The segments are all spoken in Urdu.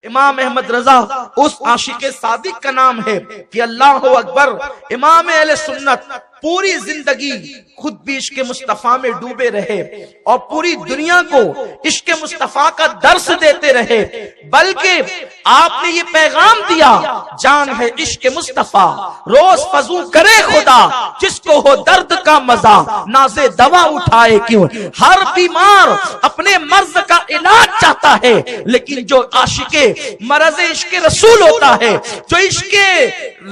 امام احمد رضا اس عاشق صادق کا نام ہے کہ اللہ اکبر، امام اہل سنت پوری زندگی خود بھی عشق مصطفیٰ میں ڈوبے رہے اور پوری دنیا کو عشق مصطفیٰ کا درس دیتے رہے، بلکہ آپ نے یہ پیغام دیا، جان ہے عشق مصطفیٰ روز فضو کرے خدا، جس کو ہو درد کا مزہ ناز دوا اٹھائے کیوں۔ ہر بیمار اپنے مرض کا علاج چاہتا ہے، لیکن جو عاشق مرض عشق رسول ہوتا ہے، جو عشق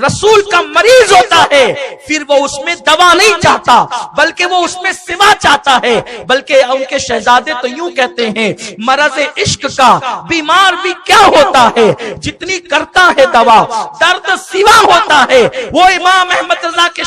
رسول کا مریض ہوتا ہے، پھر وہ اس میں دوا نہیں چاہتا بلکہ وہ اس میں سوا چاہتا ہے۔ بلکہ ان کے شہزادے تو یوں کہتے ہیں، مرض عشق کا بیمار بھی کیا ہوتا ہے، جتنی کرتا ہے دوا درد سوا ہوتا ہے۔ وہ امام احمد رضا کے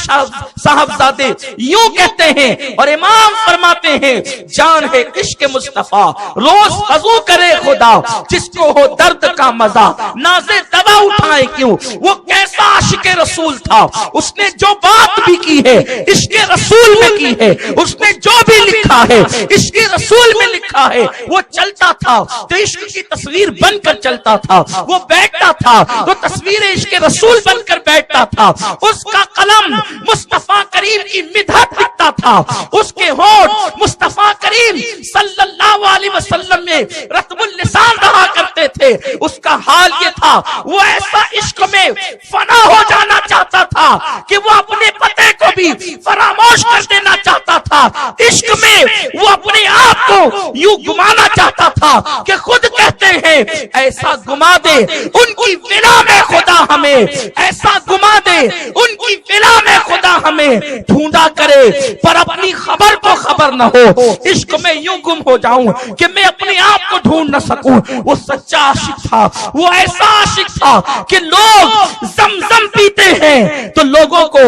صاحبزادے یوں کہتے ہیں، اور امام فرماتے ہیں، جان ہے عشق مصطفیٰ روز وضو کرے خدا، جس کو ہو درد کا مزہ نازے دوا اٹھائے کیوں۔ وہ کیسا عاشق رسول تھا، اس نے جو بات بھی کی ہے عشق رسول میں کی ہے، اس نے جو بھی لکھا ہے عشق رسول میں لکھا ہے۔ وہ چلتا تھا تو عشق کی تصویر بن کر چلتا تھا، وہ بیٹھتا تھا تو تصویر عشق رسول بن کر بیٹھتا تھا، اس کا قلم مصطفیٰ کریم کی مدحت لکھتا تھا، اس کے ہونٹ مصطفیٰ کریم صلی اللہ علیہ وسلم میں رطب اللسان رہا کرتے تھے۔ اس کا حال یہ تھا، وہ ایسا عشق میں فنا ہو جانا چاہتا تھا کہ وہ اپنے پتے کو بھی فراموش کر دینا چاہتا تھا۔ عشق میں وہ اپنے آپ کو یوں گمانا چاہتا تھا کہ خود کہتے ہیں، ایسا گما دے ان کی ولا میں خدا ہمیں، ایسا گما دے ان کی ولا میں خدا ہمیں، ڈھونڈا کرے پر اپنی خبر کو خبر نہ ہو۔ عشق میں یوں گم ہو جاؤں کہ میں اپنے آپ کو ڈھونڈ نہ سکوں۔ وہ سچا عاشق تھا، وہ ایسا عاشق تھا کہ لوگ زمزم پیتے ہیں تو لوگوں کو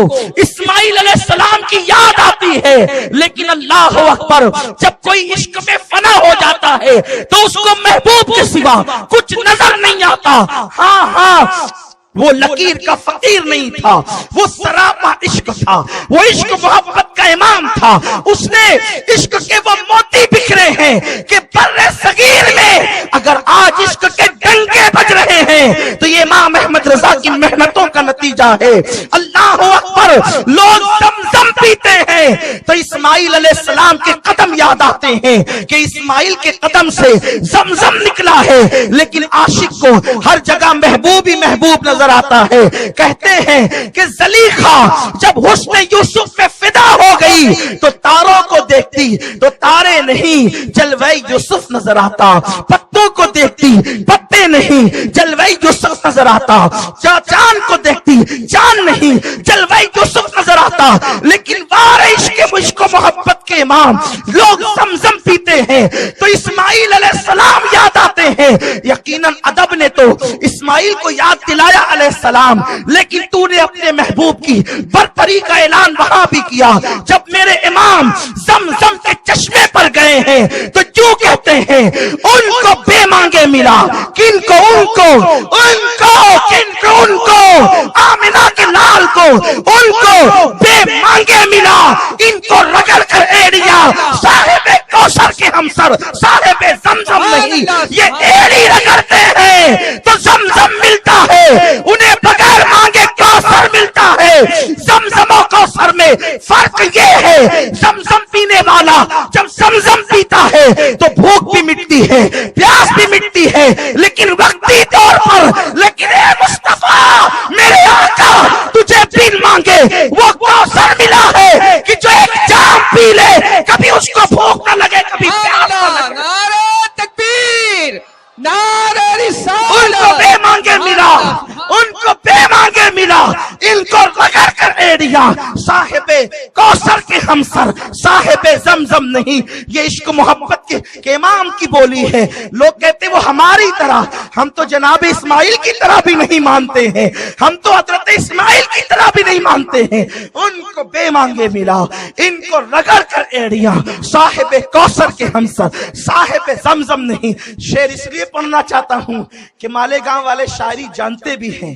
اسماعیل علیہ السلام کی یاد آتی ہے، لیکن اللہ اکبر، جب کوئی عشق میں فنا ہو جاتا ہے تو اس کو محبوب کے سوا کچھ نظر نہیں آتا۔ ہاں وہ لکیر کا فقیر نہیں تھا، وہ سراپا عشق تھا، وہ عشق محبت کا امام تھا۔ اس نے عشق کے وہ موتی بکھرے ہیں کہ بر صغیر میں اگر آج عشق کے ڈنکے بج رہے ہیں تو یہ امام احمد رضا کی محنتوں کا نتیجہ ہے۔ اللہ اکبر، لوگ زمزم پیتے ہیں تو اسماعیل علیہ السلام کے قدم یاد آتے ہیں کہ اسماعیل کے قدم سے زمزم نکلا ہے، لیکن عاشق کو ہر جگہ محبوب ہی محبوب نظر آتا ہے۔ کہتے ہیں کہ زلیخا جب حسن یوسف میں فدا ہو گئی تو تاروں کو دیکھتی تو تارے نہیں جلوہ یوسف نظر آتا، پتوں کو دیکھتی پتے نہیں جلوہ یوسف نظر آتا، چاند کو دیکھتی چاند نہیں جلوہ یوسف نظر آتا۔ لیکن عشق و محبت کے امام لوگ زمزم پیتے ہیں تو اسماعیل علیہ السلام یاد آتے ہیں۔ یقیناً ادب نے تو اسماعیل کو یاد دلایا علیہ السلام، لیکن تو نے اپنے محبوب کی برتری کا اعلان وہاں بھی کیا۔ جب میرے امام زمزم کے چشمے پر گئے ہیں تو کیوں کہتے ہیں، ان کو بے مانگے ملا، کن کو ان کو، ان کو کن کو ان کو، آمنہ کے لال کو ان کو بے مانگے ملا، ان کو رگڑ کر ایڑیا صاحب کوثر کے ہمسر صاحب زمزم نہیں، یہ ایڑی رگڑتے ہیں تو زمزم ملتا ہے، انہیں بغیر مانگے کوثر ملتا ہے۔ زمزم و کوثر میں فرق یہ ہے، زمزم پینے والا جب زمزم پیتا ہے تو بھوک بھی مٹتی ہے، پیاس بھی مٹتی ہے، لیکن وقتی طور پر۔ لیکن اے مصطفیٰ میرے آقا، تجھے بن مانگے وہ کوثر ملا ہے کہ جو ایک جام پی لے کبھی اس کو بھوک نہ لگے، کبھی پیاس نہ لگے۔ نعرہ تکبیر، نعرہ رسالت۔ ان کو بے مانگے ملا، ان کو بے مانگے ملا، ان کو رگڑ کر ایڑیا صاحب کوثر کے ہمسر صاحب زمزم نہیں۔ یہ عشق محبت کے امام کی بولی ہے۔ لوگ کہتے وہ ہماری طرح، ہم تو جناب اسماعیل کی طرح بھی نہیں مانتے ہیں، ہم تو حضرت اسماعیل کی طرح بھی نہیں مانتے ہیں۔ ان کو بے مانگے ملا، ان کو رگڑ کر ایڑیا صاحب کوثر کے ہمسر صاحب زمزم نہیں۔ شعر اس لیے پڑھنا چاہتا ہوں کہ مالیگاؤں والے شاعری جانتے بھی ہیں،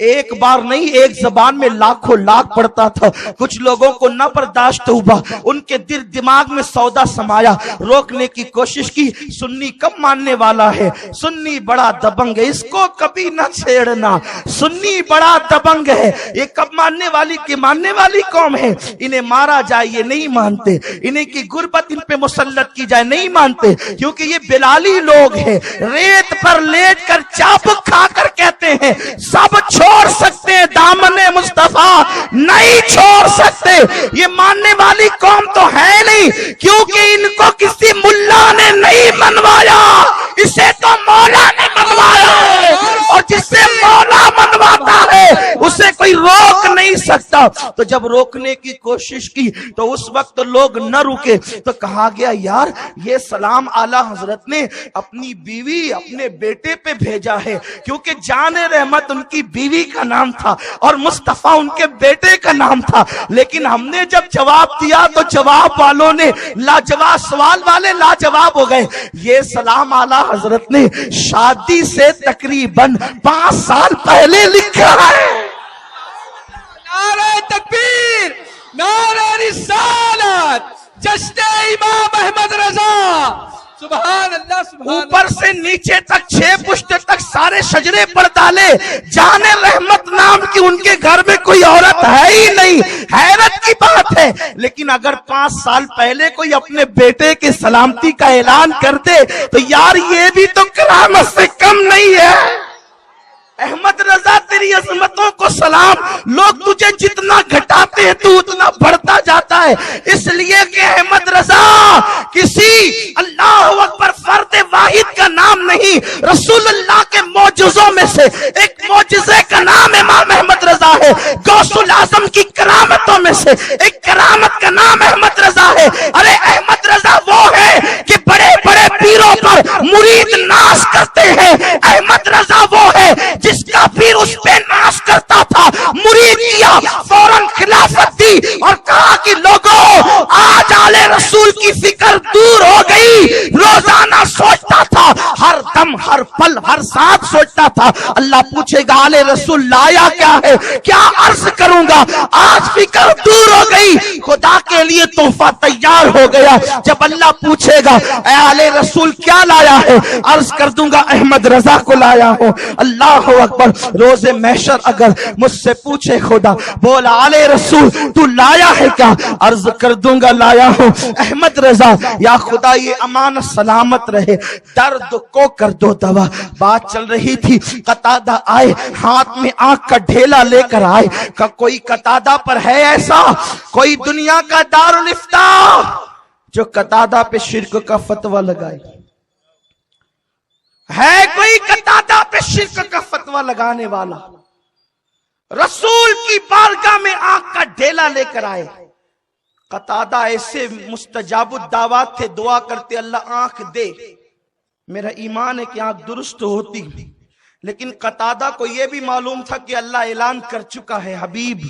ایک بار نہیں ایک زبان میں لاکھوں لاکھ پڑھتا تھا. کچھ لوگوں کو نہ برداشت ہوا، ان کے دل دماغ میں سودا سمایا، روکنے کی کوشش کی. سنی کم ماننے والا ہے، سنی بڑا دبنگ ہے، اس کو کبھی نہ چھیڑنا. سنی بڑا دبنگ ہے، یہ کب ماننے والی قوم ہے. انہیں مارا جائے یہ نہیں مانتے، انہیں کی غربت ان پہ مسلط کی جائے نہیں مانتے، کیونکہ یہ بلالی لوگ ہیں. ریت پر لیٹ کر چابک کھا کر کہتے ہیں سب چھوڑ سکتے ہیں، دامن مصطفیٰ نہیں چھوڑ سکتے. یہ ماننے والی قوم تو ہے نہیں، کیونکہ ان کو کسی ملا نے نہیں منوایا، اسے تو مولا نے منوایا ہے، اور جس سے مولا منواتا ہے اسے کوئی روک نہیں سکتا. تو جب روکنے کی کوشش کی تو اس وقت لوگ نہ رکے، تو کہا گیا یار یہ سلام اعلی حضرت نے اپنی بیوی اپنے بیٹے پہ بھیجا ہے، کیونکہ جان رحمت ان کی بیوی کا نام تھا اور مصطفیٰ ان کے بیٹے کا نام تھا. لیکن ہم نے جب جواب دیا تو جواب والوں نے لاجواب، سوال والے لاجواب ہو گئے. یہ سلام اعلی حضرت نے شادی سے تقریباً 5 سال پہلے لکھا ہے. نعرہ تکبیر، نعرہ رسالت، جشن امام احمد رضا. سبحان اللہ، سبحان اوپر سے نیچے تک 6 پشت تک سارے شجرے پر ڈالے. جان رحمت نام کی ان کے گھر میں کوئی عورت ہے ہی نہیں. حیرت کی بات ہے. لیکن اگر 5 سال پہلے کوئی اپنے بیٹے کے سلامتی کا اعلان کر دے تو یار یہ بھی تو کرامت سے کم نہیں ہے. احمد رضا تیری عظمتوں کو سلام. لوگ تجھے جتنا گھٹاتے ہیں تو اتنا بڑھتا جاتا ہے، اس لیے کہ احمد رضا کسی اللہ اکبر فرد واحد کا نام نہیں، رسول اللہ کے معجزوں میں سے ایک معجزے کا نام امام احمد رضا ہے. غوث الاعظم کی کرامتوں میں سے ایک کرامت کا نام احمد رضا ہے. ارے احمد رضا وہ ہے کہ بڑے بڑے پیروں پر مرید ناز کرتے ہیں. احمد رضا وہ ہے جس کا پیر اس پہ ناز کرتا تھا، مرید کیا، فوراً خلافت دی اور کہا کہ لوگوں آج آل رسول کی فکر دور ہو گئی. روزانہ سوچتا تھا، ہر دم ہر پل ہر ساتھ سوچتا تھا اللہ پوچھے گا آل رسول لایا کیا ہے، کیا عرض کروں گا. آج فکر دور ہو گئی، خدا کے لیے تحفہ تیار ہو گیا. جب اللہ پوچھے گا اے آل رسول کیا لایا ہے، عرض کر دوں گا احمد رضا کو لایا ہوں. اللہ اکبر. روز محشر اگر مجھ سے پوچھے خدا بول آل رسول تو لایا ہے کیا، عرض کر دوں گا لایا ہوں احمد رضا. یا خدا یہ امانت سلامت رہے. درد کو کر دو دوا. بات چل رہی تھی، قتادہ آئے ہاتھ میں آنکھ کا ڈھیلا لے کر آئے. کہ کوئی قتادہ پر ہے ایسا، کوئی دنیا کا دارالفتاء جو قتادہ پہ شرک کا فتویٰ لگائے؟ ہے کوئی قتادہ پہ شرک کا فتویٰ لگانے والا؟ رسول کی بارگاہ میں آنکھ کا ڈھیلا لے کر آئے. قتادہ ایسے مستجاب الدعوات تھے، دعا کرتے اللہ آنکھ دے. میرا ایمان ہے کہ آنکھ درست ہوتی، لیکن قتادہ کو یہ بھی معلوم تھا کہ اللہ اعلان کر چکا ہے حبیب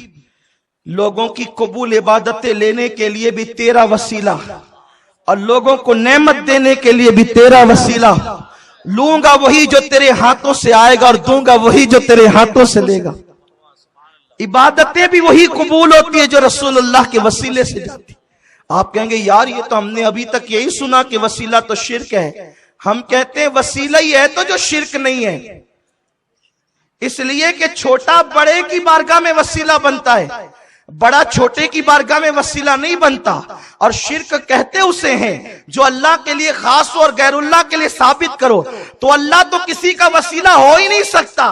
لوگوں کی قبول عبادتیں لینے کے لیے بھی تیرا وسیلہ اور لوگوں کو نعمت دینے کے لیے بھی تیرا وسیلہ. لوں گا وہی جو تیرے ہاتھوں سے آئے گا اور دوں گا وہی جو تیرے ہاتھوں سے لے گا. عبادتیں بھی وہی قبول ہوتی ہے جو رسول اللہ کے وسیلے سے جاتی. آپ کہیں گے یار یہ تو ہم نے ابھی تک یہی سنا کہ وسیلہ تو شرک ہے. ہم کہتے ہیں وسیلہ ہی ہے تو جو شرک نہیں ہے، اس لیے کہ چھوٹا بڑے کی بارگاہ میں وسیلہ بنتا ہے، بڑا چھوٹے کی بارگاہ میں وسیلہ نہیں بنتا. اور شرک کہتے اسے ہیں جو اللہ کے لیے خاص ہو اور غیر اللہ کے لیے ثابت کرو. تو اللہ تو کسی کا وسیلہ ہو ہی نہیں سکتا.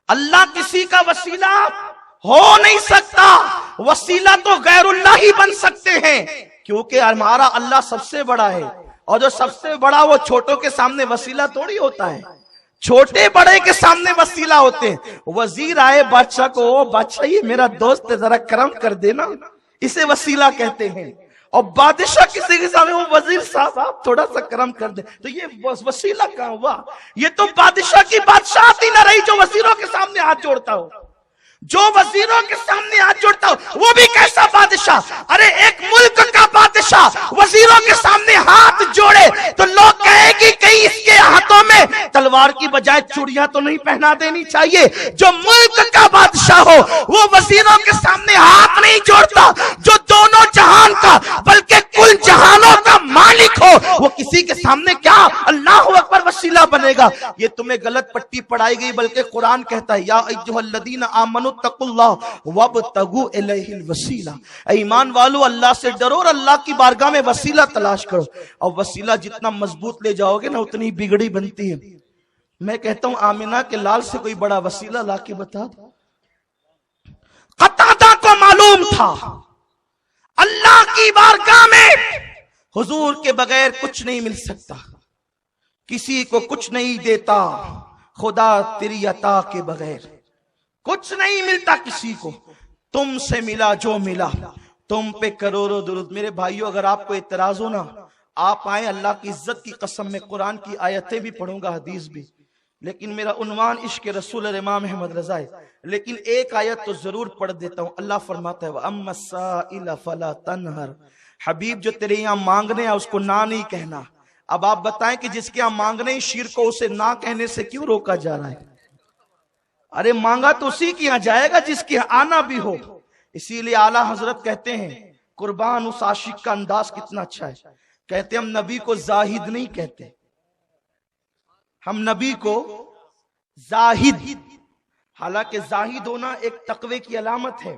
اللہ کسی کا وسیلہ ہو نہیں سکتا. وسیلہ تو غیر اللہ ہی بن سکتے ہیں، کیونکہ ہمارا اللہ سب سے بڑا ہے، اور جو سب سے بڑا وہ چھوٹوں کے سامنے وسیلہ تھوڑی ہوتا ہے. چھوٹے بڑے کے سامنے وسیلہ ہوتے ہیں. وزیر آئے بادشاہ کو، او بادشاہ یہ میرا دوست ہے ذرا کرم کر دینا، اسے وسیلہ کہتے ہیں. اور بادشاہ کسی کے سامنے وہ وزیر صاحب آپ تھوڑا سا کرم کر دیں، تو یہ وسیلہ کہاں ہوا؟ یہ تو بادشاہ کی بادشاہت ہی نہ رہی جو وزیروں کے سامنے ہاتھ جوڑتا ہو. جو وزیروں کے سامنے ہاتھ جوڑتا ہو وہ بھی کیسا بادشاہ؟ ارے ایک ملک کا بادشاہ وزیروں کے سامنے ہاتھ جوڑے تو لوگ کہے گی کہیں اس کے ہاتھوں میں تلوار کی بجائے چوڑیاں تو نہیں پہنا دینی چاہیے۔ جو ملک کا بادشاہ ہو وہ وزیروں کے سامنے ہاتھ نہیں جوڑتا، جو دونوں جہان کا بلکہ کل جہانوں کا مالک ہو وہ کسی کے سامنے کیا اللہ اکبر وسیلہ بنے گا۔ یہ تمہیں غلط پٹی پڑھائی گئی، بلکہ قرآن کہتا ہے یا ایھا الذین آمنوا اتقوا اللہ وابتغوا الیہ الوسیلہ، اے ایمان والو اللہ سے ڈرو اور اللہ کی بارگاہ میں وسیلہ تلاش کرو، اور وسیلہ جتنا مضبوط لے جاؤ گے نا اتنی بگڑی بنتی ہے۔ میں کہتا ہوں آمنہ کے لال سے کوئی بڑا وسیلہ لا کے بتا دو۔ قتادہ کو معلوم تھا اللہ کی بارگاہ میں حضور کے بغیر کچھ نہیں مل سکتا، کسی کو کچھ نہیں دیتا خدا تیری عطا کے بغیر، کچھ نہیں ملتا کسی کو، تم سے ملا جو ملا، تم پہ کروڑوں درود۔ میرے بھائیو اگر آپ کو اعتراض ہو نا آپ آئیں، اللہ کی عزت کی قسم میں قرآن کی آیتیں بھی پڑھوں گا، حدیث بھی، لیکن میرا عنوان عشق رسول امام احمد رضا ہے، لیکن ایک آیت تو ضرور پڑھ دیتا ہوں۔ اللہ فرماتا ہے وَأَمَّا السَّائِلَ فَلَا تَنْهَرْ، حبیب جو تیرے یہاں مانگنے ہیں اس کو نہ نہیں کہنا۔ اب آپ بتائیں کہ جس کے یہاں مانگنے ہیں شیر کو اسے نہ کہنے سے کیوں روکا جا رہا ہے؟ ارے مانگا تو اسی کے یہاں جائے گا جس کے یہاں آنا بھی ہو۔ اسی لیے اعلیٰ حضرت کہتے ہیں قربان اس عاشق کا انداز کتنا اچھا ہے، کہتے ہم نبی کو زاہد نہیں کہتے، ہم نبی کو زاہد، حالانکہ زاہد ہونا ایک تقوی کی علامت ہے،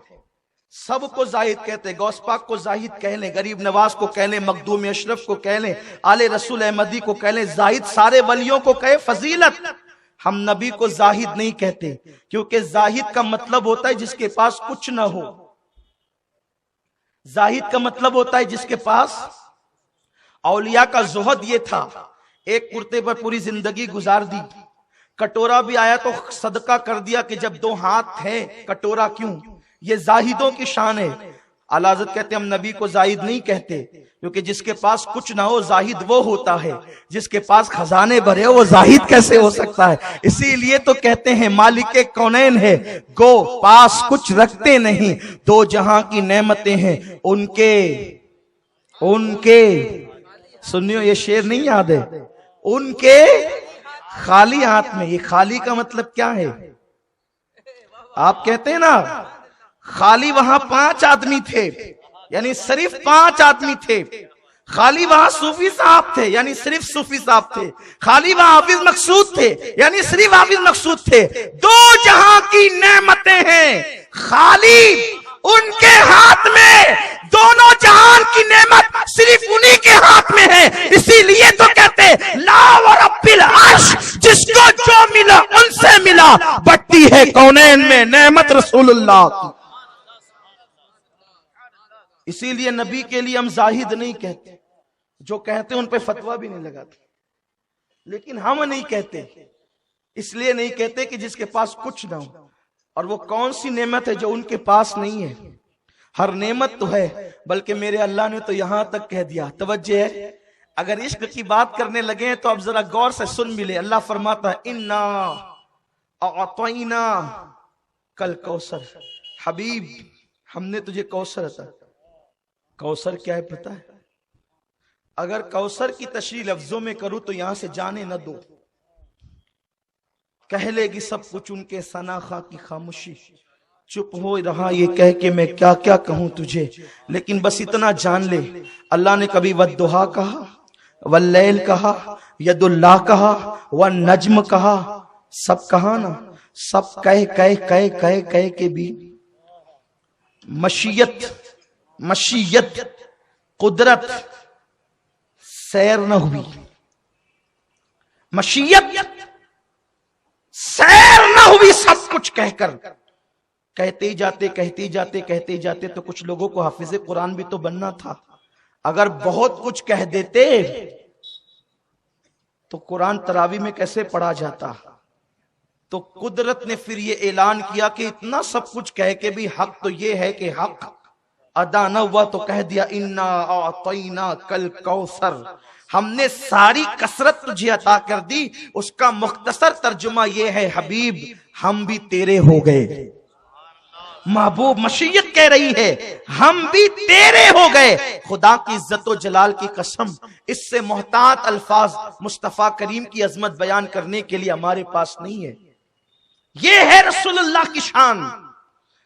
سب کو زاہد کہتے ہیں، غوث پاک کو زاہد کہہ لیں، غریب نواز کو کہہ لیں، مخدوم اشرف کو کہہ لیں، آل رسول احمدی کو کہہ لیں، زاہد سارے ولیوں کو کہے فضیلت۔ ہم نبی کو زاہد نہیں کہتے، کیونکہ زاہد کا مطلب ہوتا ہے جس کے پاس کچھ نہ ہو، زاہد کا مطلب ہوتا ہے جس کے پاس، اولیاء کا زہد یہ تھا ایک کرتے پر پوری زندگی گزار دی، کٹورا بھی آیا تو صدقہ کر دیا کہ جب دو ہاتھ ہیں کٹورا کیوں، یہ زاہدوں کی شان ہے۔ اعلیٰ حضرت کہتے ہیں ہم نبی کو زاہد نہیں کہتے، کیونکہ جس کے پاس کچھ نہ ہو زاہد وہ ہوتا ہے، جس کے پاس خزانے بھرے ہو وہ زاہد کیسے ہو سکتا ہے؟ اسی لیے تو کہتے ہیں مالک کونین ہے گو پاس کچھ رکھتے نہیں، دو جہاں کی نعمتیں ہیں ان کے سنیو، یہ شعر نہیں یاد ہے، ان کے خالی ہاتھ میں۔ یہ خالی کا مطلب کیا ہے؟ آپ کہتے ہیں نا خالی وہاں 5 آدمی تھے یعنی صرف 5 آدمی تھے، خالی وہاں صوفی صاحب تھے یعنی صرف صوفی صاحب تھے، خالی وہاں حافظ مقصود تھے یعنی صرف حافظ مقصود تھے، دو جہاں کی نعمتیں ہیں خالی ان کے ہاتھ میں، دونوں جہان کی نعمت صرف انہی کے ہاتھ میں ہے۔ اسی لیے تو کہتے لا ورب العرش، جس کو جو ملا ان سے ملا، بٹتی ہے کونین میں نعمت رسول اللہ کی۔ اسی لیے نبی کے لیے ہم زاہد نہیں کہتے، جو کہتے ان پہ فتویٰ بھی نہیں لگاتے، لیکن ہم نہیں کہتے، اس لیے نہیں کہتے کہ جس کے پاس کچھ نہ ہو، اور وہ کون سی نعمت ہے جو ان کے پاس نہیں ہے؟ ہر نعمت تو ہے، بلکہ میرے اللہ نے تو یہاں تک کہہ دیا، توجہ ہے، اگر عشق کی بات کرنے لگے ہیں تو اب ذرا غور سے سن بھی لے۔ اللہ فرماتا ہے انا اعطینا کل کوثر، حبیب ہم نے تجھے کوثر عطا۔ کوثر کیا ہے پتہ ہے؟ اگر کوثر کی تشریح لفظوں میں کروں تو یہاں سے جانے نہ دو، کہہ لے گی سب کچھ ان کے ثنا خواہ کی خاموشی، چپ ہو رہا یہ کہہ کہ میں کیا کیا کہوں تجھے، لیکن بس اتنا جان لے اللہ نے کبھی والضحیٰ کہا، واللیل کہا، ید اللہ کہا، والنجم کہا، سب کہا نا، سب کہہ کے بھی مشیت قدرت سیر نہ ہوئی، مشیت سیر نہ ہوئی، سب کچھ کہہ کر کہتے جاتے تو کچھ لوگوں کو حافظ قرآن بھی تو بننا تھا۔ اگر بہت کچھ کہہ دیتے تو قرآن تراوی میں کیسے پڑھا جاتا؟ تو قدرت نے پھر یہ اعلان کیا کہ اتنا سب کچھ کہہ کے بھی حق تو یہ ہے کہ حق ادا نہ ہوا، تو کہہ دیا انا اعطینا کل کوثر، ہم نے ساری کثرت تجھے عطا کر دی۔ اس کا مختصر ترجمہ یہ ہے حبیب ہم بھی تیرے ہو گئے۔ محبوب مشیت کہہ رہی ہے ہم بھی تیرے ہو گئے. خدا کی عزت و جلال کی قسم اس سے محتاط الفاظ مصطفیٰ کریم کی عظمت بیان کرنے کے لیے ہمارے پاس نہیں ہے. یہ ہے رسول اللہ کی شان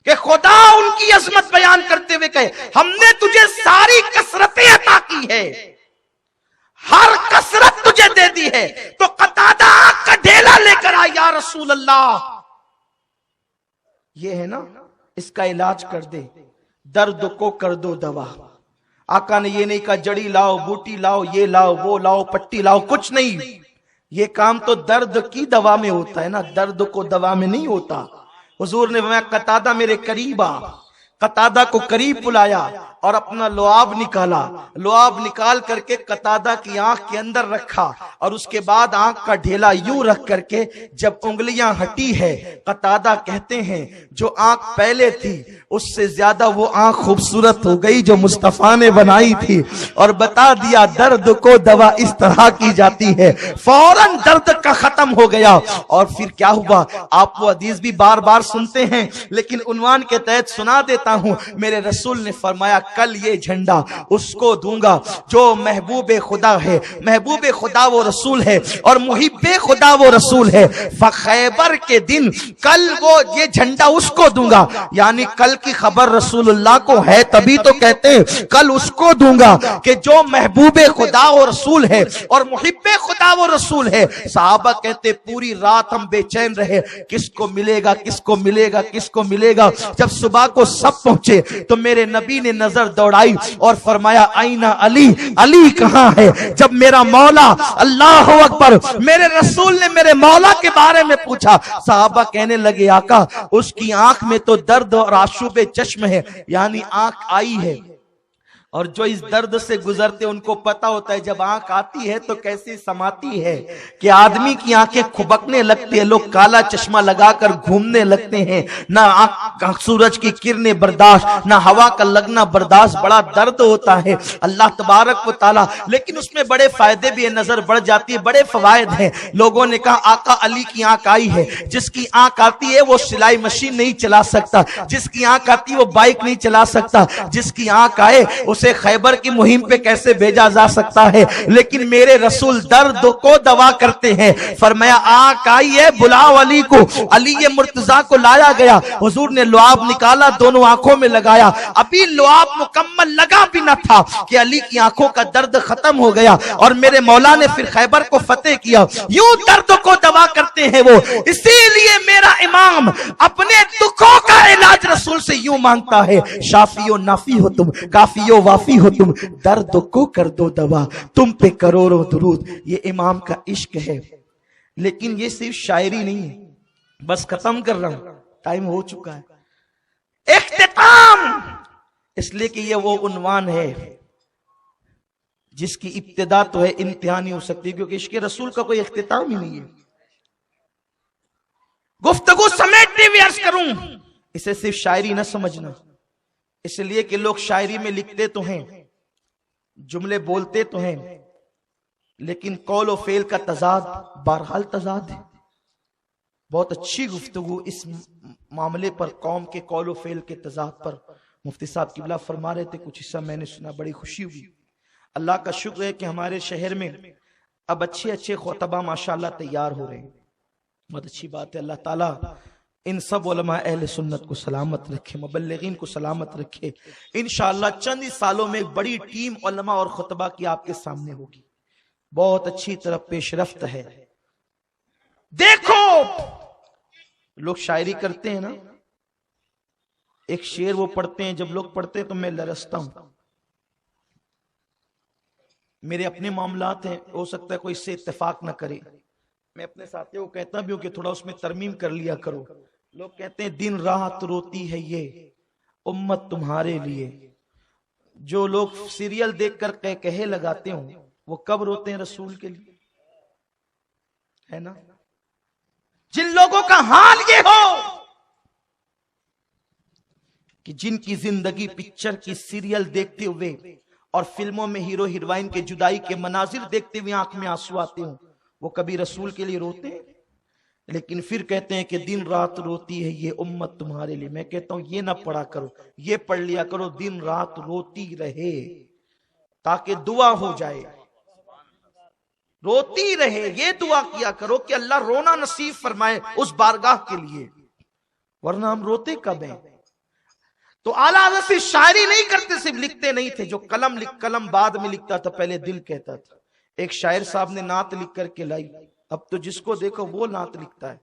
کہ خدا ان کی عظمت بیان کرتے ہوئے کہے ہم نے تجھے ساری کثرتیں عطا کی ہے, ہر کثرت تجھے دے دی ہے. تو قتادہ آگ کا ڈھیلا لے کر آیا یا رسول اللہ یہ ہے نا اس کا علاج کر دے, درد کو کر دو دوا. آقا نے یہ نہیں کہا جڑی لاؤ بوٹی لاؤ یہ لاؤ وہ لاؤ پٹی لاؤ, کچھ نہیں. یہ کام تو درد کی دوا میں ہوتا ہے نا, درد کو دوا میں نہیں ہوتا. حضور نے فرمایا قتادہ میرے قریب آ. قتادہ کو قریب بلایا اور اپنا لعاب نکالا, لعاب نکال کر کے قتادہ کی آنکھ کے اندر رکھا اور اس کے بعد آنکھ کا ڈھیلا یوں رکھ کر کے جب انگلیاں ہٹی ہے قتادہ کہتے ہیں جو آنکھ پہلے تھی اس سے زیادہ وہ آنکھ خوبصورت ہو گئی جو مصطفیٰ نے بنائی تھی, اور بتا دیا درد کو دوا اس طرح کی جاتی ہے. فوراً درد کا ختم ہو گیا. اور پھر کیا ہوا آپ وہ حدیث بھی بار بار سنتے ہیں لیکن عنوان کے تحت سنا دیتا ہوں. میرے رسول نے فرمایا کل یہ جھنڈا اس کو دوں گا جو محبوب خدا ہے, محبوب خدا وہ رسول ہے اور محب خدا وہ رسول ہے. خیبر کے دن کل وہ یہ جھنڈا اس کو دوں گا, یعنی کل کی خبر رسول اللہ کو ہے تبھی تو کہتے ہیں کل اس کو دوں گا کہ جو محبوب خدا وہ رسول ہے اور محب خدا وہ رسول ہے. صحابہ کہتے پوری رات ہم بے چین رہے کس کو ملے گا کس کو ملے گا کس کو ملے گا. جب صبح کو سب پہنچے تو میرے نبی نے نظر دوڑائی اور فرمایا آئینہ علی, علی کہاں ہے. جب میرا مولا اللہ اکبر میرے رسول نے میرے مولا کے بارے میں پوچھا صحابہ کہنے لگے آقا اس کی آنکھ میں تو درد اور آشوب چشم ہے, یعنی آنکھ آئی ہے. اور جو اس درد سے گزرتے ان کو پتا ہوتا ہے جب آنکھ آتی ہے تو کیسی سماتی ہے کہ آدمی کی آنکھیں کھبکنے لگتی ہیں, لوگ کالا چشمہ لگا کر گھومنے لگتے ہیں, نہ سورج کی کرنیں برداشت نہ ہوا کا لگنا برداشت, بڑا درد ہوتا ہے اللہ تبارک و تعالی. لیکن اس میں بڑے فائدے بھی ہیں, نظر بڑھ جاتی ہے, بڑے فوائد ہیں. لوگوں نے کہا آقا علی کی آنکھ آئی ہے, جس کی آنکھ آتی ہے وہ سلائی مشین نہیں چلا سکتا, جس کی آنکھ آتی ہے وہ بائک نہیں چلا سکتا, جس کی آنکھ آئے اسے خیبر کی مہم پہ کیسے بھیجا جا سکتا ہے. لیکن میرے رسول درد کو دوا کرتے ہیں. فرمایا آنکھ آئی ہے بلاؤ علی کو. علی مرتضیٰ کو لایا گیا, حضور نے لعاب نکالا دونوں آنکھوں میں لگایا. ابھی لعاب مکمل لگا بھی نہ تھا کہ علی کی آنکھوں کا درد ختم ہو گیا اور میرے مولا نے پھر خیبر کو فتح کیا. یوں درد کو دوا کرتے ہیں وہ. اسی لیے میرا امام اپنے دکھوں کا علاج رسول سے یوں مانگتا ہے شافی و نافی ہو تم, کافی و وافی ہو تم, درد کو کر دو دوا, تم پہ کروڑوں درود. یہ امام کا عشق ہے. لیکن یہ صرف شاعری نہیں ہے. بس ختم کر رہا ہوں, ٹائم ہو چکا ہے. اختتام اس لیے کہ یہ وہ عنوان ہے جس کی ابتدا تو ہے انتہا نہیں ہو سکتی, کیونکہ عشق رسول کا کوئی اختتام ہی نہیں ہے. گفتگو سمیٹنے میں عرض کروں اسے صرف شاعری نہ سمجھنا, اس لیے کہ لوگ شاعری میں لکھتے تو ہیں, جملے بولتے تو ہیں, لیکن قول و فعل کا تضاد بہرحال تضاد ہے. بہت اچھی گفتگو اس معاملے پر, قوم کے قول و فعل کے تضاد پر مفتی صاحب قبلہ فرما رہے تھے, کچھ حصہ میں نے سنا, بڑی خوشی ہوئی. اللہ کا شکر ہے کہ ہمارے شہر میں اب اچھے خطبہ ماشاءاللہ تیار ہو رہے ہیں, بہت اچھی بات ہے. اللہ تعالیٰ ان سب علماء اہل سنت کو سلامت رکھے, مبلغین کو سلامت رکھے. انشاءاللہ چند ہی سالوں میں ایک بڑی ٹیم علماء اور خطبہ کی آپ کے سامنے ہوگی, بہت اچھی طرف پیش رفت ہے. دیکھو لوگ شاعری کرتے ہیں نا, ایک شعر وہ پڑھتے ہیں, جب لوگ پڑھتے ہیں تو میں لرزتا ہوں. میرے اپنے معاملات ہیں, ہو سکتا ہے کوئی اس سے اتفاق نہ کرے, میں اپنے ساتھیوں کو کہتا بھی ہوں کہ تھوڑا اس میں ترمیم کر لیا کرو. لوگ کہتے ہیں دن رات روتی ہے یہ امت تمہارے لیے. جو لوگ سیریل دیکھ کر کہے لگاتے ہوں وہ کب روتے ہیں رسول کے لیے, ہے نا. جن لوگوں کا حال یہ ہو کہ جن کی زندگی پکچر کی سیریل دیکھتے ہوئے اور فلموں میں ہیرو ہیروئن کے جدائی کے مناظر دیکھتے ہوئے آنکھ میں آنسو آتے ہوں, وہ کبھی رسول کے لیے روتے ہیں؟ لیکن پھر کہتے ہیں کہ دن رات روتی ہے یہ امت تمہارے لیے. میں کہتا ہوں یہ نہ پڑھا کرو, یہ پڑھ لیا کرو دن رات روتی رہے تاکہ دعا ہو جائے. روتی رہے, یہ دعا کیا کرو کہ اللہ رونا نصیب فرمائے اس بارگاہ کے لیے, ورنہ ہم روتے کب ہیں. تو اعلیٰ حضرت سے شاعری نہیں کرتے, صرف لکھتے نہیں تھے. جو قلم بعد میں لکھتا تھا, پہلے دل کہتا تھا. ایک شاعر صاحب نے نعت لکھ کر کے لائی, اب تو جس کو دیکھو وہ نعت لکھتا ہے.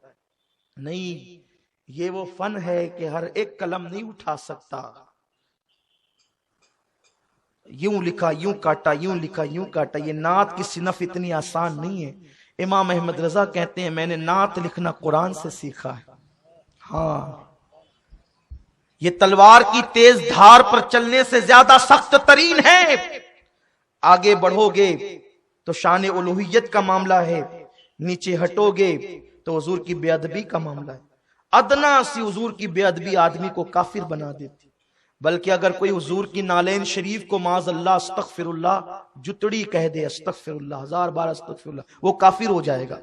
نہیں, یہ وہ فن ہے کہ ہر ایک قلم نہیں اٹھا سکتا. یوں لکھا یوں کاٹا, یوں لکھا یوں کاٹا. یہ نعت کی صنف اتنی آسان نہیں ہے. امام احمد رضا کہتے ہیں میں نے نعت لکھنا قرآن سے سیکھا ہے. ہاں, یہ تلوار کی تیز دھار پر چلنے سے زیادہ سخت ترین ہے. آگے بڑھو گے تو شان الوہیت کا معاملہ ہے, نیچے ہٹو گے تو حضور کی بے ادبی کا معاملہ ہے. ادنا سی حضور کی بے ادبی آدمی کو کافر بنا دیتی. بلکہ اگر کوئی حضور کی نالین شریف کو معاذ اللہ استغفر اللہ جتڑی کہہ دے, استغفر اللہ 1000 بار استغفر اللہ, وہ کافر ہو جائے گا.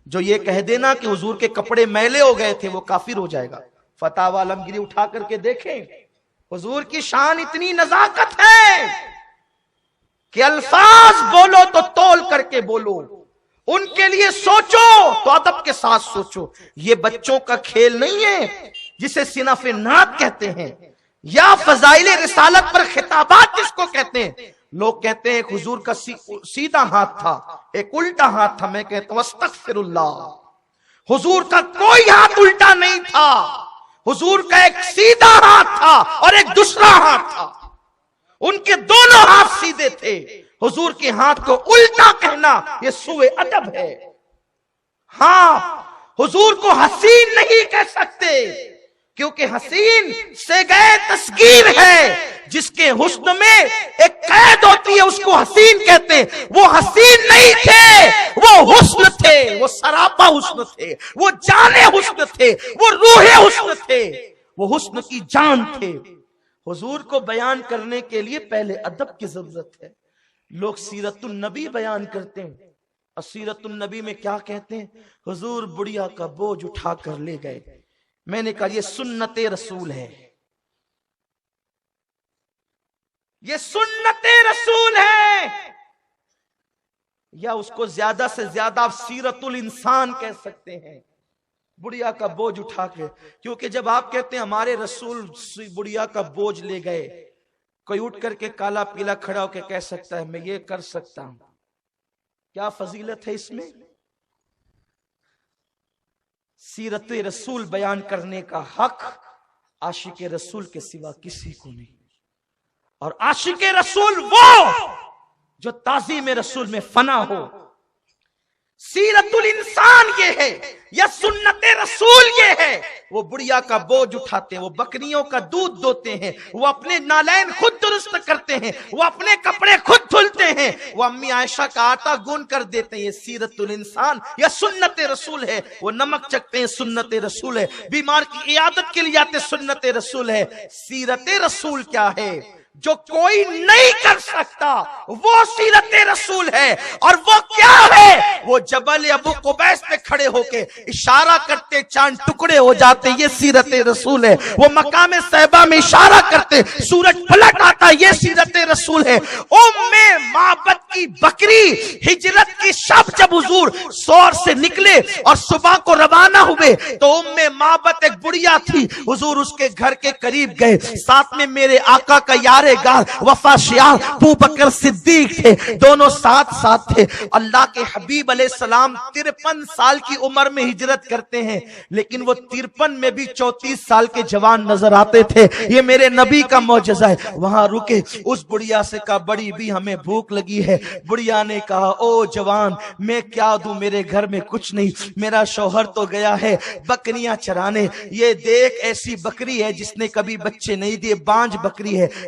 جو یہ کہہ دینا کہ حضور کے کپڑے میلے ہو گئے تھے, وہ کافر ہو جائے گا. فتاوی عالمگیری اٹھا کر کے دیکھیں, حضور کی شان اتنی نزاکت ہے کہ الفاظ بولو تو تول کر کے بولو, ان کے لیے سوچو تو ادب کے ساتھ سوچو. یہ بچوں کا کھیل نہیں ہے جسے صنف نعت کہتے ہیں, یا فضائل رسالت پر خطابات جس کو کہتے ہیں. لوگ کہتے ہیں ایک حضور کا سیدھا ہاتھ تھا, ایک الٹا ہاتھ تھا. میں کہتا ہوں استغفر اللہ, حضور کا کوئی ہاتھ الٹا نہیں تھا. حضور کا ایک سیدھا ہاتھ تھا اور ایک دوسرا ہاتھ تھا. ان کے دونوں ہاتھ سیدھے تھے. حضور کے ہاتھ کو الٹا کہنا یہ سوء ادب ہے. ہاں, حضور کو حسین نہیں کہہ سکتے کیونکہ حسین سے گئے تسخیر ہے. جس کے حسن میں ایک قید ہوتی ہے اس کو حسین کہتے ہیں. وہ حسین نہیں تھے, وہ حسن تھے, وہ سراپا حسن تھے, وہ جان حسن تھے, وہ روح حسن تھے, وہ حسن کی جان تھے. حضور کو بیان کرنے کے لیے پہلے ادب کی ضرورت ہے. لوگ سیرت النبی بیان کرتے ہیں, اور سیرت النبی میں کیا کہتے ہیں, حضور بڑھیا کا بوجھ اٹھا کر لے گئے. میں نے کہا یہ سنت رسول ہے, یہ سنت رسول ہے, یا اس کو زیادہ سے زیادہ آپ سیرت الانسان کہہ سکتے ہیں. بڑھیا کا بوجھ اٹھا کے, کیونکہ جب آپ کہتے ہیں ہمارے رسول بڑھیا کا بوجھ لے گئے, کوئی اٹھ کر کے کالا پیلا کھڑا ہو کے کہہ سکتا ہے میں یہ کر سکتا ہوں. کیا فضیلت ہے اس میں؟ سیرت رسول بیان کرنے کا حق عاشق رسول کے سوا کسی کو نہیں. اور عاشق رسول وہ جو تعظیم رسول میں فنا ہو. سیرت الانسان یہ ہے یا سنت رسول یہ ہے. وہ بڑھیا کا بوجھ اٹھاتے ہیں, وہ بکریوں کا دودھ دوتے ہیں, وہ اپنے نالین خود درست کرتے ہیں, وہ اپنے کپڑے خود دھلتے ہیں, وہ امی عائشہ کا آٹا گون کر دیتے ہیں. یہ سیرت الانسان یا سنت رسول ہے. وہ نمک چکتے ہیں, سنت رسول ہے. بیمار کی عیادت کے لیے آتے, سنت رسول ہے. سیرت رسول کیا ہے؟ جو کوئی نہیں کر سکتا وہ سیرت رسول ہے. اور وہ کیا ہے؟ وہ جبل ابو قبیس پہ کھڑے ہو کے اشارہ کرتے, چاند ٹکڑے ہو جاتے, یہ سیرت رسول ہے. وہ مقام صحبہ میں اشارہ کرتے, سورج پلٹ آتا, یہ سیرت رسول ہے. معبد کی بکری ہجرت کی شب جب حضور سور سے نکلے اور صبح کو روانہ ہوئے تو معبد ایک بڑھیا تھی. حضور اس کے گھر کے قریب گئے, ساتھ میں میرے آقا کا یار گار وفا شیار ابو بکر صدیق تھے, دونوں ساتھ ساتھ تھے. اللہ کے حبیب علیہ السلام 53 سال کی عمر میں ہجرت کرتے ہیں, لیکن وہ 53 میں بھی 34 سال کے جوان نظر آتے تھے. یہ میرے نبی کا معجزہ ہے. وہاں رکے, اس بڑھیا سے کہا بڑی بھی ہمیں بھوک لگی ہے. بڑھیا نے کہا او جوان میں کیا دوں, میرے گھر میں کچھ نہیں, میرا شوہر تو گیا ہے بکریاں چرانے. یہ دیکھ ایسی بکری ہے جس نے کبھی بچے نہیں دیے, بانج بکری ہے.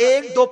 1, 2,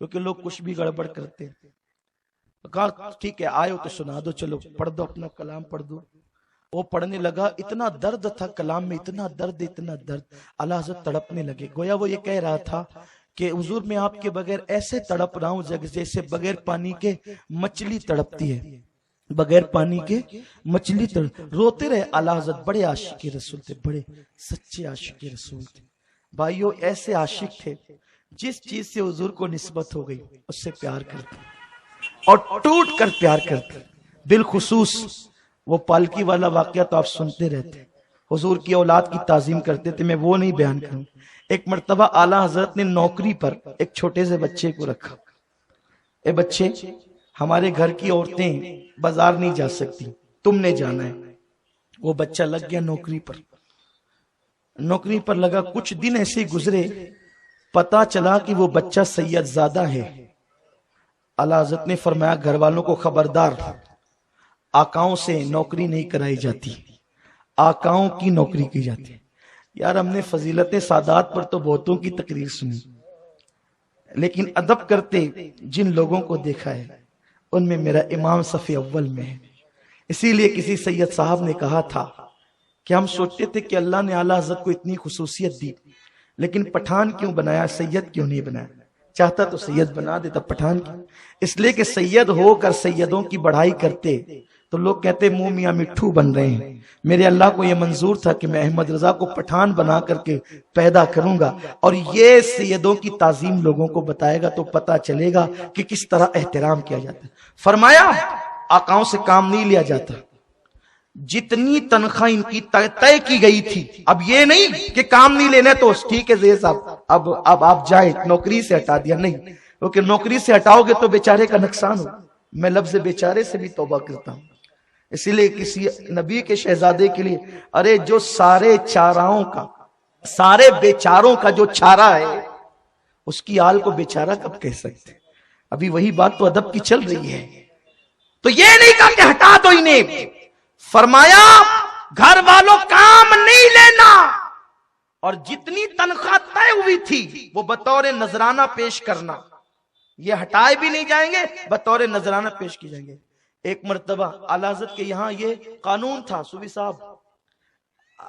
کیونکہ لوگ کچھ بھی گڑبڑ کرتے ہیں. کہا ٹھیک ہے آئے ہو تو سنا دو, چلو پڑھ دو اپنا کلام پڑھ دو. وہ پڑھنے لگا, اتنا درد تھا کلام میں, اتنا درد اتنا درد. اعلی حضرت تڑپنے لگے. گویا وہ یہ کہہ رہا تھا کہ حضور میں آپ کے بغیر ایسے تڑپ رہا ہوں جیسے بغیر پانی کے مچھلی تڑپتی ہے, بغیر پانی کے مچھلی روتے رہے. اعلی حضرت بڑے عاشق رسول تھے, بڑے سچے عاشق رسول تھے. بھائیو ایسے عاشق تھے جس چیز سے حضور کو نسبت ہو گئی اس سے پیار کرتے اور ٹوٹ کر پیار کرتے. بالخصوص وہ پالکی والا واقعہ تو آپ سنتے رہتے, حضور کی اولاد کی تعظیم کرتے تھے, میں وہ نہیں بیان کروں. ایک مرتبہ اعلیٰ حضرت نے نوکری پر ایک چھوٹے سے بچے کو رکھا. اے بچے, ہمارے گھر کی عورتیں بازار نہیں جا سکتی, تم نے جانا ہے. وہ بچہ لگ گیا نوکری پر. نوکری پر لگا, کچھ دن ایسے گزرے, پتا چلا کہ وہ بچہ سید زادہ ہے. اعلیٰ حضرت نے فرمایا گھر والوں کو خبردار, آقاؤں سے نوکری نہیں کرائی جاتی, آقاؤں کی نوکری کی جاتی ہے. یار ہم نے فضیلت سادات پر تو بہتوں کی تقریر سنی, لیکن ادب کرتے جن لوگوں کو دیکھا ہے ان میں میرا امام صف اول میں ہے. اسی لیے کسی سید صاحب نے کہا تھا کہ ہم سوچتے تھے کہ اللہ نے اعلیٰ حضرت کو اتنی خصوصیت دی, لیکن پٹھان کیوں بنایا, سید کیوں نہیں بنایا؟ چاہتا تو سید بنا دیتا, پٹھان کیوں؟ اس لیے کہ سید ہو کر سیدوں کی بڑھائی کرتے تو لوگ کہتے منہ میاں مٹھو بن رہے ہیں. میرے اللہ کو یہ منظور تھا کہ میں احمد رضا کو پٹھان بنا کر کے پیدا کروں گا, اور یہ سیدوں کی تعظیم لوگوں کو بتائے گا تو پتا چلے گا کہ کس طرح احترام کیا جاتا ہے. فرمایا آقاؤں سے کام نہیں لیا جاتا, جتنی تنخواہ ان کی طے کی گئی تھی. اب یہ نہیں کہ کام نہیں لینا تو ٹھیک ہے زیر صاحب اب آپ جائیں, نوکری سے ہٹا دیا, نہیں, کیونکہ نوکری سے ہٹاؤ گے تو بیچارے کا نقصان ہو. میں لفظ بیچارے سے بھی توبہ کرتا ہوں, اسی لیے کسی نبی کے شہزادے کے لیے, ارے جو سارے چاراؤں کا, سارے بیچاروں کا جو چارہ ہے اس کی آل کو بیچارہ کب کہہ سکتے؟ ابھی وہی بات تو ادب کی چل رہی ہے. تو یہ نہیں کہا کہ ہٹا دو انہیں, فرمایا گھر والوں کام نہیں لینا, اور جتنی تنخواہ طے ہوئی تھی وہ بطور نذرانہ پیش کرنا. یہ ہٹائے بھی نہیں جائیں گے, بطور نذرانہ پیش کی جائیں گے. ایک مرتبہ اعلیٰ حضرت کے یہاں یہ قانون تھا, صوفی صاحب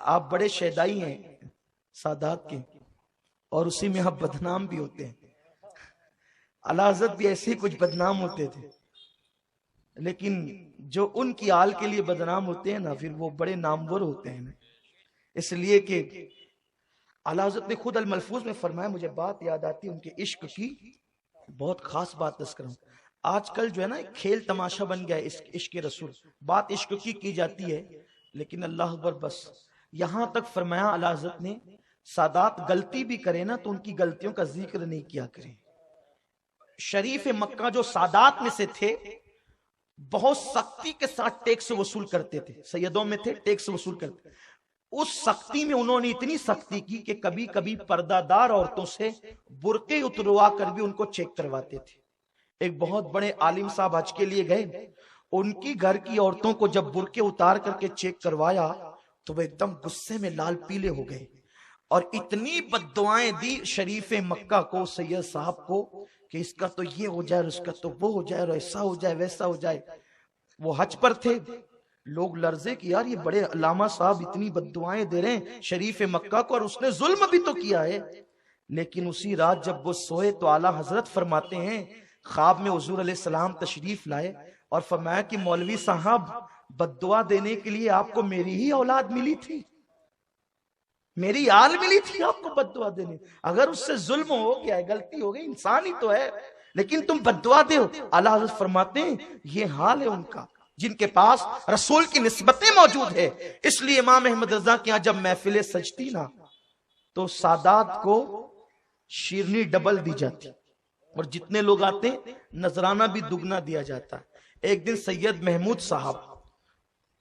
آپ بڑے شیدائی ہیں سادات کے, اور اسی میں آپ بدنام بھی ہوتے ہیں. اعلیٰ حضرت بھی ایسے ہی کچھ بدنام ہوتے تھے, لیکن جو ان کی آل کے لیے بدنام ہوتے ہیں نا, پھر وہ بڑے نامور ہوتے ہیں. اس لیے کہ اعلیٰ حضرت نے خود الملفوظ میں فرمایا, مجھے بات یاد آتی ان کے عشق کی, بہت خاص بات دس کروں. آج کل جو ہے نا کھیل تماشا بن گیا ہے عشق رسول, بات عشق کی جاتی ہے, لیکن اللہ اکبر بس. یہاں تک فرمایا اعلیٰ حضرت نے, سادات غلطی بھی کرے نا تو ان کی غلطیوں کا ذکر نہیں کیا کریں. شریف مکہ جو سادات میں سے تھے بہت سختی کے ساتھ ٹیکس وصول کرتے تھے, سیدوں میں تھے ٹیکس وصول کرتے. اس سختی میں انہوں نے اتنی سختی کی کہ کبھی کبھی پردہ دار عورتوں سے برقعے اتروا کر بھی ان کو چیک کرواتے تھے. ایک بہت بڑے عالم صاحب حج کے لیے گئے, ان کی گھر کی عورتوں کو جب برقعے اتار کر کے چیک کروایا تو وہ ایک دم غصے میں لال پیلے ہو گئے, اور اتنی بد دعائیں دی شریف مکہ کو, سید صاحب کو, کہ اس کا تو یہ ہو جائے, اس کا تو وہ ہو جائے, اور ایسا ہو جائے ویسا ہو جائے. وہ حج پر تھے, لوگ لرزے کہ یار یہ بڑے علامہ صاحب اتنی بد دعائیں دے رہے ہیں شریف مکہ کو, اور اس نے ظلم بھی تو کیا ہے. لیکن اسی رات جب وہ سوئے تو اعلیٰ حضرت فرماتے ہیں خواب میں حضور علیہ السلام تشریف لائے اور فرمایا کہ مولوی صاحب بد دعا دینے کے لیے آپ کو میری ہی اولاد ملی تھی, میری آل ملی تھی آپ کو بد دعا دینے. اگر اس سے ظلم ہو گیا ہے, غلطی ہو گئی, انسان ہی تو ہے, لیکن تم بد دعا دے ہو. اعلیٰ حضرت فرماتے ہیں یہ حال ہے ان کا جن کے پاس رسول کی نسبتیں موجود ہے. اس لیے امام احمد رضا کے یہاں جب محفلیں سجتی نا تو سادات کو شیرنی ڈبل دی جاتی, اور جتنے لوگ آتے نذرانہ بھی دگنا دیا جاتا. ایک دن سید محمود صاحب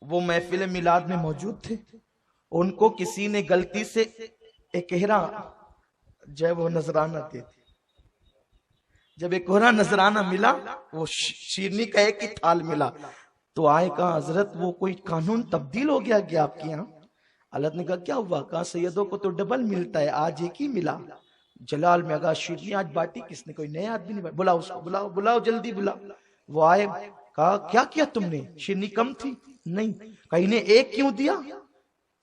وہ محفل میلاد میں موجود تھے, ان کو کسی نے غلطی سے اکہرا جو ہے وہ نذرانہ دے دی. جب اکہرا نذرانہ ملا, وہ شیرنی کا ایک ہی تھال ملا, تو آئے کہا حضرت وہ کوئی قانون تبدیل ہو گیا کیا آپ کے یہاں؟ حضرت نے کہا کیا ہوا؟ کہا سیدوں کو تو ڈبل ملتا ہے, آج ایک ہی ملا. جلال میں آگا شیرنی آج باٹی کس نے؟ کوئی نئے آدمی نہیں باٹی، بلاؤ اس کو، بلاؤ بلاؤ جلدی بلاؤ۔ وہ آئے، کہا کیا کیا تم نے؟ شیرنی کم تھی؟ نہیں۔ کہا انہیں ایک کیوں دیا؟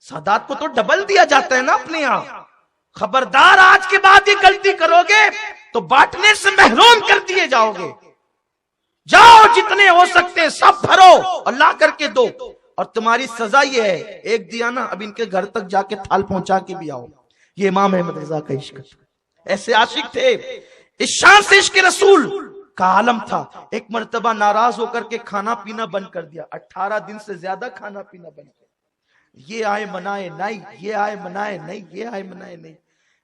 سادات کو تو ڈبل دیا جاتا ہے نا اپنے یہاں۔ خبردار آج کے بعد یہ غلطی کرو گے تو بانٹنے سے محروم کر دیے جاؤ گے۔ جاؤ جتنے ہو سکتے ہیں سب بھرو اور لا کر کے دو، اور تمہاری سزا یہ ہے، ایک دیا نا اب ان کے گھر تک جا کے تھال پہنچا کے بھی آؤ۔ یہ امام احمد رضا کا عشق، ایسے عاشق تھے، اس شان سے عشق رسول کا عالم تھا۔ ایک مرتبہ ناراض ہو کر کے کھانا پینا بند کر دیا، 18 دن سے زیادہ کھانا پینا بند کر دیا۔ یہ آئے منائے نہیں، یہ آئے منائے نہیں، یہ آئے منائے نہیں۔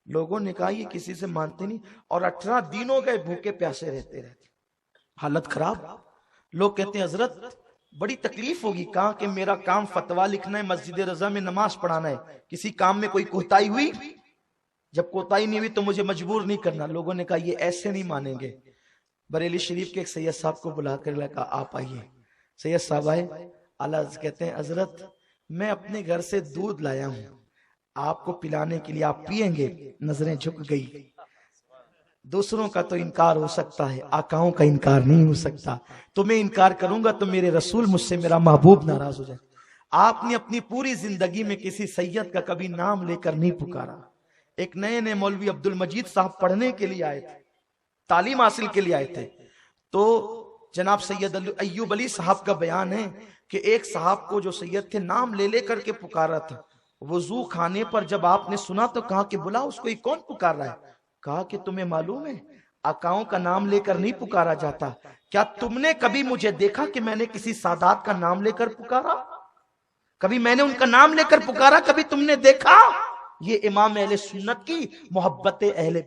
لوگوں نے کہا یہ کسی سے مانتے نہیں، اور 18 دن ہو گئے بھوکے پیاسے رہتے رہتے، حالت خراب۔ لوگ کہتے ہیں حضرت بڑی تکلیف ہوگی۔ کہا کہ میرا کام فتویٰ لکھنا ہے، مسجد رضا میں نماز پڑھانا ہے، کسی کام میں کوئی کوتاہی ہوئی، جب کوتاہی نہیں ہوئی تو مجھے مجبور نہیں کرنا۔ لوگوں نے کہا یہ ایسے نہیں مانیں گے۔ بریلی شریف کے ایک سید صاحب کو بلا کر کہا آپ آئیے۔ سید صاحب آئے، اعلیٰ کہتے ہیں حضرت میں اپنے گھر سے دودھ لایا ہوں آپ کو پلانے کے لیے، آپ پیئیں گے؟ نظریں جھک گئی۔ دوسروں کا تو انکار ہو سکتا ہے، آقاؤں کا انکار نہیں ہو سکتا۔ تو میں انکار کروں گا تو میرے رسول مجھ سے، میرا محبوب ناراض ہو جائے۔ آپ نے اپنی پوری زندگی میں کسی سید کا کبھی نام لے کر نہیں پکارا۔ ایک نئے نئے مولوی عبد المجید صاحب پڑھنے کے لیے آئے تھے، تعلیم حاصل کے لیے آئے تھے، تو جناب سید ایوب علی صاحب کا بیان ہے کہ ایک صاحب کو جو سید تھے نام لے لے کر کے پکارا تھا۔ وضو خانے پر جب آپ نے سنا تو کہا کہ بلا اس کو، یہ کون پکار رہا ہے؟ کہا کہ تمہیں معلوم ہے آقاؤں کا نام لے کر نہیں پکارا جاتا، کیا تم نے کبھی مجھے دیکھا کہ میں نے کسی سادات کا نام لے کر پکارا؟ کبھی میں نے ان کا نام لے کر پکارا؟ کبھی تم نے دیکھا؟ یہ امام اہل سنت کی محبت اہل